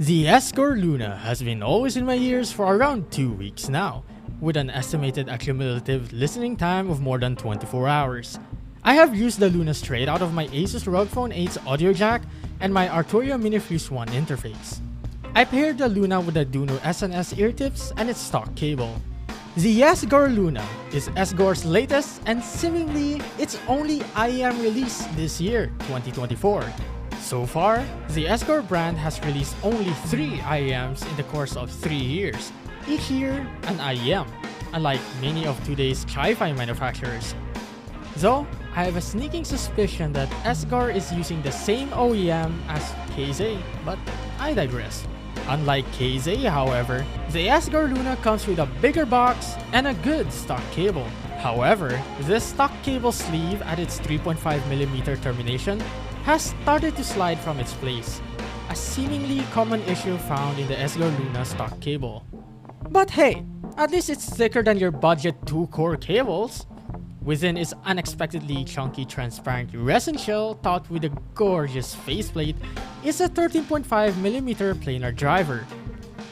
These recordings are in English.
The SGOR Luna has been always in my ears for around 2 weeks now, with an estimated accumulative listening time of more than 24 hours. I have used the Luna straight out of my Asus ROG Phone 8's audio jack and my Arturia MiniFuse 1 interface. I paired the Luna with the Duno SNS ear tips and its stock cable. The SGOR Luna is SGOR's latest and seemingly its only IEM release this year, 2024. So far, the SGOR brand has released only 3 IEMs in the course of 3 years, each year an IEM, unlike many of today's Chi-Fi manufacturers. Though, I have a sneaking suspicion that SGOR is using the same OEM as KZ, but I digress. Unlike KZ, however, the SGOR Luna comes with a bigger box and a good stock cable. However, this stock cable sleeve at its 3.5mm termination has started to slide from its place, a seemingly common issue found in the SGOR Luna stock cable. But hey, at least it's thicker than your budget 2-core cables. Within its unexpectedly chunky transparent resin shell topped with a gorgeous faceplate is a 13.5mm planar driver.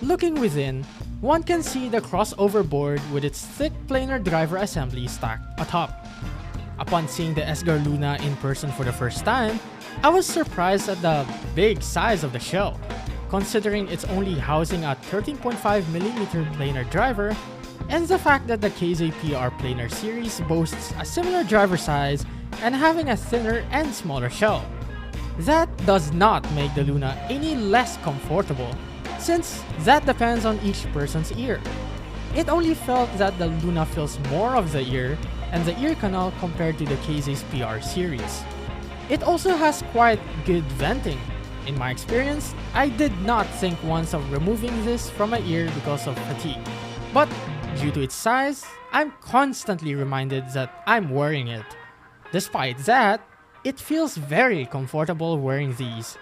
Looking within, one can see the crossover board with its thick planar driver assembly stacked atop. Upon seeing the SGOR Luna in person for the first time, I was surprised at the big size of the shell, considering it's only housing a 13.5mm planar driver, and the fact that the KZPR planar series boasts a similar driver size and having a thinner and smaller shell. That does not make the Luna any less comfortable, since that depends on each person's ear. It only felt that the Luna feels more of the ear and the ear canal compared to the KZ's PR series. It also has quite good venting. In my experience, I did not think once of removing this from my ear because of fatigue. But due to its size, I'm constantly reminded that I'm wearing it. Despite that, it feels very comfortable wearing these.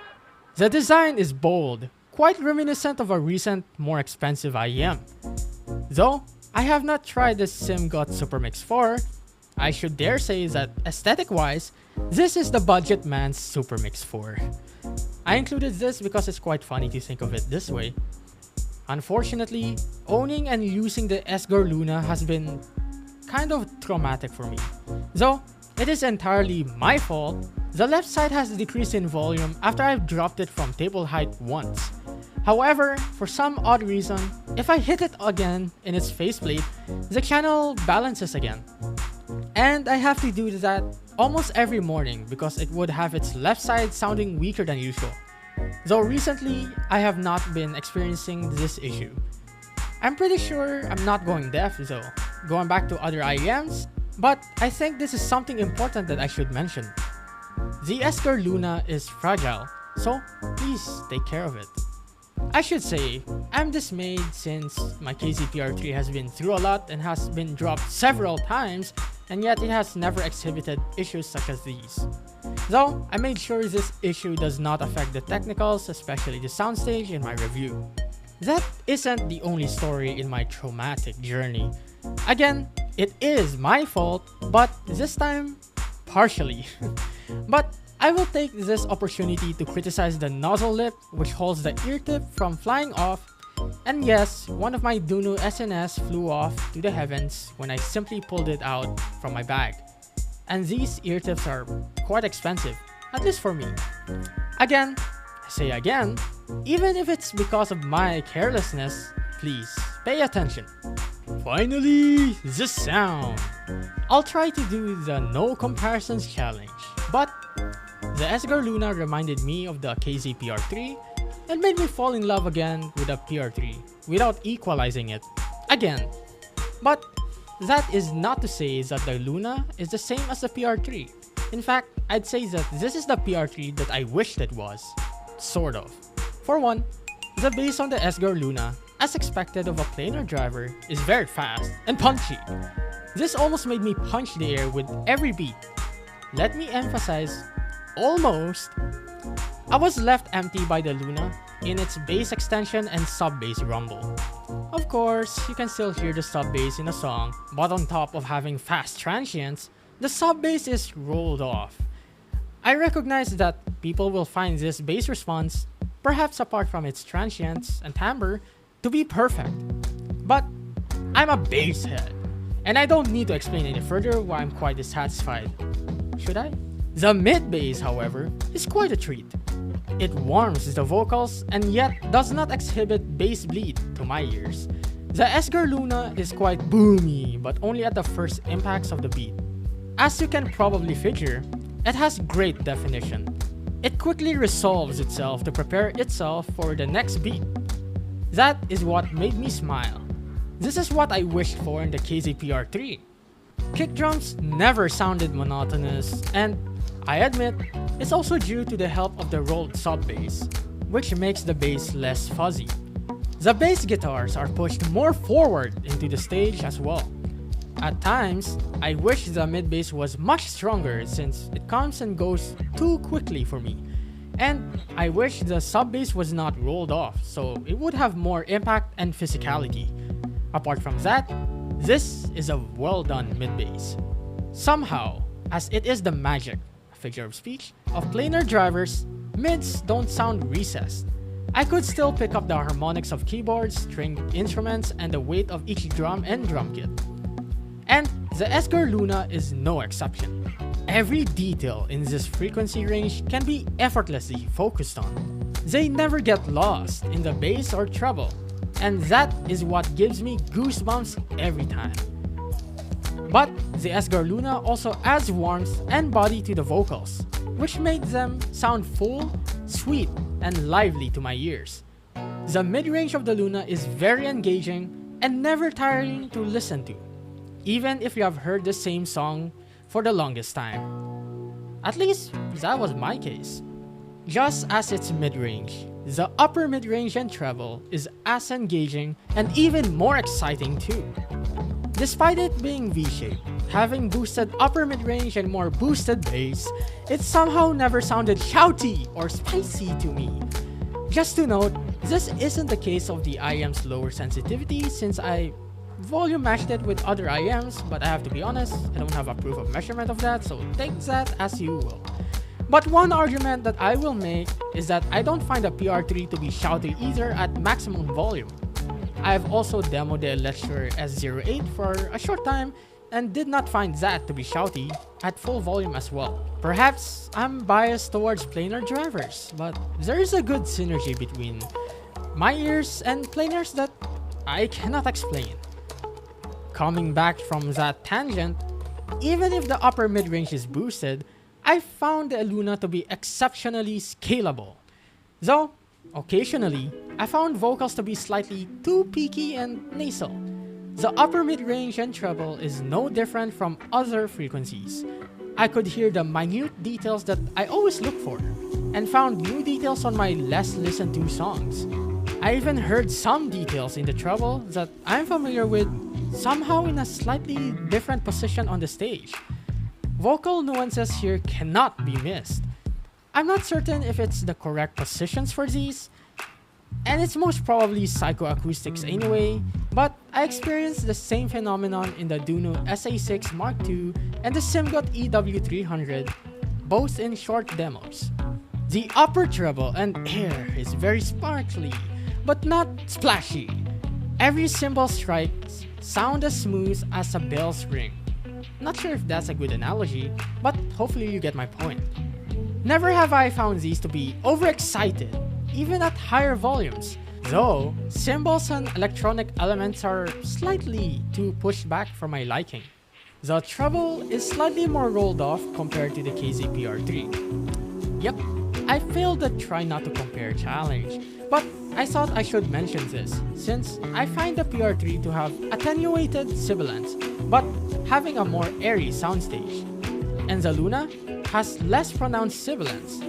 The design is bold, quite reminiscent of a recent, more expensive IEM. Though, I have not tried the SimGot Supermix 4, I should dare say that aesthetic-wise, this is the budget man's Supermix 4. I included this because it's quite funny to think of it this way. Unfortunately, owning and using the SGOR Luna has been kind of traumatic for me. Though, it is entirely my fault, the left side has decreased in volume after I've dropped it from table height once. However, for some odd reason, if I hit it again in its faceplate, the channel balances again. And I have to do that almost every morning because it would have its left side sounding weaker than usual. Though recently, I have not been experiencing this issue. I'm pretty sure I'm not going deaf though, going back to other IEMs, but I think this is something important that I should mention. The SGOR Luna is fragile, so please take care of it. I should say, I'm dismayed since my KZPR3 has been through a lot and has been dropped several times, and yet it has never exhibited issues such as these. Though, I made sure this issue does not affect the technicals, especially the soundstage in my review. That isn't the only story in my traumatic journey. Again, it is my fault, but this time, partially. But I will take this opportunity to criticize the nozzle lip which holds the ear tip from flying off, and yes, one of my Duno SNS flew off to the heavens when I simply pulled it out from my bag. And these ear tips are quite expensive, at least for me. Again, I say again, even if it's because of my carelessness, please pay attention. Finally, the sound! I'll try to do the no comparisons challenge, but the SGOR Luna reminded me of the KZPR3 and made me fall in love again with the PR3 without equalizing it again. But that is not to say that the Luna is the same as the PR3. In fact, I'd say that this is the PR3 that I wished it was. Sort of. For one, the bass on the SGOR Luna, as expected of a planar driver, is very fast and punchy. This almost made me punch the air with every beat. Let me emphasize, almost. I was left empty by the Luna in its bass extension and sub-bass rumble. Of course, you can still hear the sub-bass in a song, but on top of having fast transients, the sub-bass is rolled off. I recognize that people will find this bass response perhaps apart from its transients and timbre, to be perfect. But I'm a bass head, and I don't need to explain any further why I'm quite dissatisfied. Should I? The mid bass, however, is quite a treat. It warms the vocals and yet does not exhibit bass bleed to my ears. The SGOR Luna is quite boomy, but only at the first impacts of the beat. As you can probably figure, it has great definition. It quickly resolves itself to prepare itself for the next beat. That is what made me smile. This is what I wished for in the KZPR3. Kick drums never sounded monotonous, and I admit, it's also due to the help of the rolled sub-bass, which makes the bass less fuzzy. The bass guitars are pushed more forward into the stage as well. At times, I wish the mid bass was much stronger since it comes and goes too quickly for me. And I wish the sub bass was not rolled off so it would have more impact and physicality. Apart from that, this is a well done mid bass. Somehow, as it is the magic, figure of speech, of planar drivers, mids don't sound recessed. I could still pick up the harmonics of keyboards, stringed instruments, and the weight of each drum and drum kit. And the SGOR Luna is no exception. Every detail in this frequency range can be effortlessly focused on. They never get lost in the bass or treble, and that is what gives me goosebumps every time. But the SGOR Luna also adds warmth and body to the vocals, which made them sound full, sweet, and lively to my ears. The mid-range of the Luna is very engaging and never tiring to listen to, even if you have heard the same song for the longest time. At least, that was my case. Just as its mid-range, the upper mid-range and treble is as engaging and even more exciting too. Despite it being V-shaped, having boosted upper mid-range and more boosted bass, it somehow never sounded shouty or spicy to me. Just to note, this isn't the case of the IM's lower sensitivity since I volume matched it with other IMs, but I have to be honest, I don't have a proof of measurement of that, so take that as you will. But one argument that I will make is that I don't find the PR3 to be shouty either at maximum volume. I've also demoed the Lecture S08 for a short time and did not find that to be shouty at full volume as well. Perhaps I'm biased towards planar drivers, but there is a good synergy between my ears and planars that I cannot explain. Coming back from that tangent, even if the upper mid-range is boosted, I found the Luna to be exceptionally scalable. Though, occasionally, I found vocals to be slightly too peaky and nasal. The upper mid-range and treble is no different from other frequencies. I could hear the minute details that I always look for, and found new details on my less listened to songs. I even heard some details in the treble that I'm familiar with somehow in a slightly different position on the stage. Vocal nuances here cannot be missed. I'm not certain if it's the correct positions for these, and it's most probably psychoacoustics anyway, but I experienced the same phenomenon in the Duno SA6 Mark II and the Simgot EW300, both in short demos. The upper treble and air is very sparkly, but not splashy. Every cymbal strike sound as smooth as a bell's ring. Not sure if that's a good analogy, but hopefully you get my point. Never have I found these to be overexcited, even at higher volumes, though cymbals and electronic elements are slightly too pushed back for my liking. The treble is slightly more rolled off compared to the KZPR3. Yep, I failed the try not to compare challenge, but I thought I should mention this since I find the PR3 to have attenuated sibilance, but having a more airy soundstage. And the Luna has less pronounced sibilance.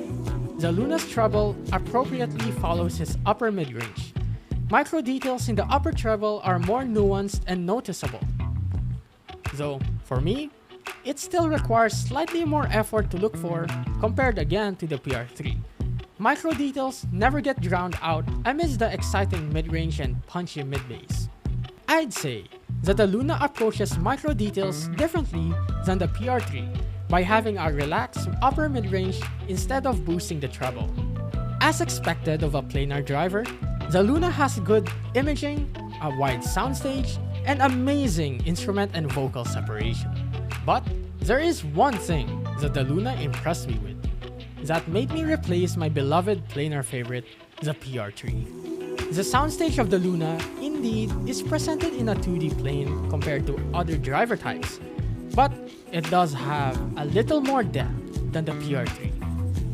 The Luna's treble appropriately follows his upper mid-range. Micro details in the upper treble are more nuanced and noticeable. Though, for me, it still requires slightly more effort to look for compared again to the PR3. Micro details never get drowned out amidst the exciting mid-range and punchy mid-bass. I'd say that the Luna approaches micro details differently than the PR3 by having a relaxed upper mid-range instead of boosting the treble. As expected of a planar driver, the Luna has good imaging, a wide soundstage, and amazing instrument and vocal separation. But there is one thing that the Luna impressed me with that made me replace my beloved planar favorite, the PR3. The soundstage of the Luna indeed is presented in a 2D plane compared to other driver types, but it does have a little more depth than the PR3.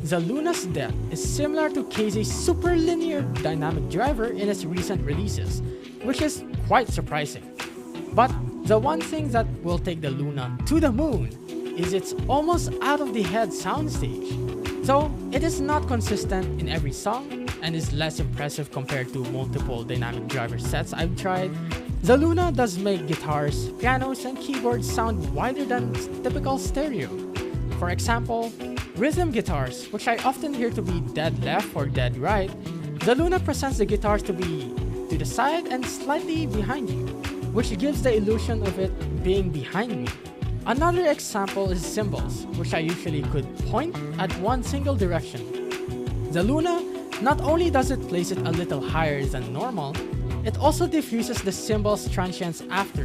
The Luna's depth is similar to KZ's super linear dynamic driver in its recent releases, which is quite surprising. But the one thing that will take the Luna to the moon is its almost out of the head soundstage. Though it is not consistent in every song and is less impressive compared to multiple dynamic driver sets I've tried, the Luna does make guitars, pianos, and keyboards sound wider than typical stereo. For example, rhythm guitars, which I often hear to be dead left or dead right, the Luna presents the guitars to be to the side and slightly behind you, which gives the illusion of it being behind me. Another example is cymbals, which I usually could point at one single direction. The Luna, not only does it place it a little higher than normal, it also diffuses the cymbal's transients after,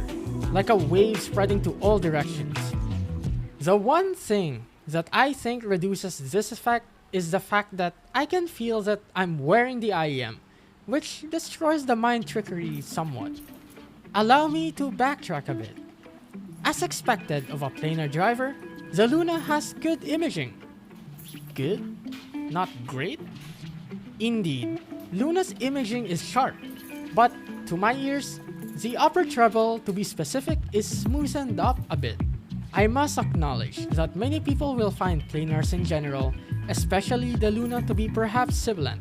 like a wave spreading to all directions. The one thing that I think reduces this effect is the fact that I can feel that I'm wearing the IEM, which destroys the mind trickery somewhat. Allow me to backtrack a bit. As expected of a planar driver, the Luna has good imaging. Good? Not great? Indeed, Luna's imaging is sharp, but to my ears, the upper treble, to be specific, is smoothened up a bit. I must acknowledge that many people will find planars in general, especially the Luna, to be perhaps sibilant.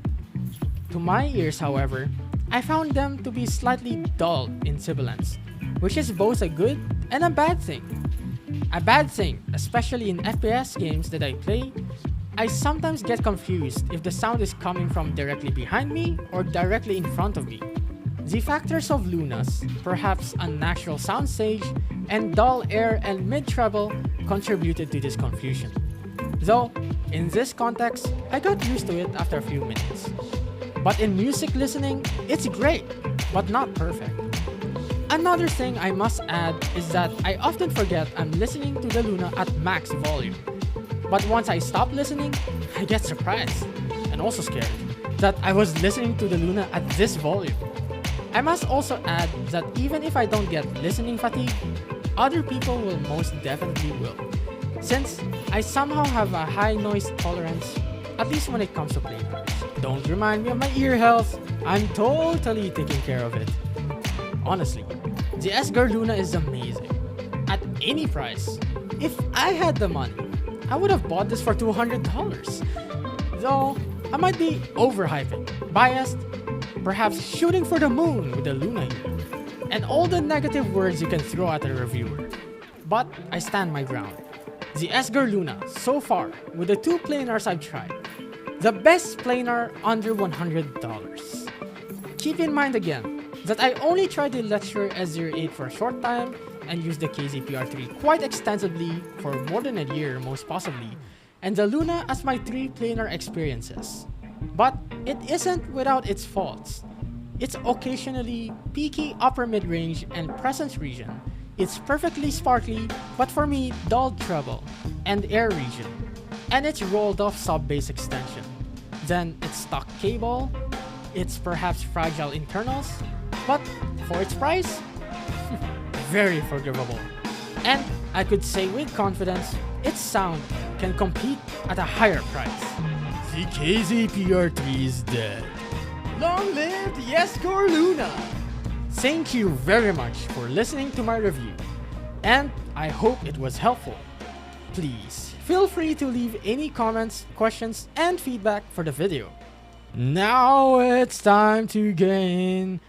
To my ears, however, I found them to be slightly dull in sibilance, which is both a good and a bad thing. A bad thing, especially in FPS games that I play, I sometimes get confused if the sound is coming from directly behind me or directly in front of me. The factors of Luna's, perhaps unnatural soundstage, and dull air and mid-treble contributed to this confusion. Though, in this context, I got used to it after a few minutes. But in music listening, it's great, but not perfect. Another thing I must add is that I often forget I'm listening to the Luna at max volume. But once I stop listening, I get surprised, and also scared, that I was listening to the Luna at this volume. I must also add that even if I don't get listening fatigue, other people will most definitely will, since I somehow have a high noise tolerance, at least when it comes to planars. Don't remind me of my ear health, I'm totally taking care of it. Honestly, the SGOR Luna is amazing. At any price, if I had the money, I would have bought this for $200. Though, I might be overhyping, biased, perhaps shooting for the moon with the Luna here, and all the negative words you can throw at a reviewer. But I stand my ground. The SGOR Luna, so far, with the two planars I've tried, the best planar under $100. Keep in mind again, that I only tried the Lecture S08 for a short time and used the KZ-PR3 quite extensively for more than a year most possibly, and the Luna as my 3 planar experiences. But it isn't without its faults. It's occasionally peaky upper mid-range and presence region. It's perfectly sparkly, but for me, dull treble and air region. And its rolled off sub-bass extension. Then its stock cable, its perhaps fragile internals, but for its price, very forgivable. And I could say with confidence, its sound can compete at a higher price. The KZ-PR3 is dead. Long live the SGOR Luna! Thank you very much for listening to my review, and I hope it was helpful. Please feel free to leave any comments, questions, and feedback for the video. Now it's time to gain.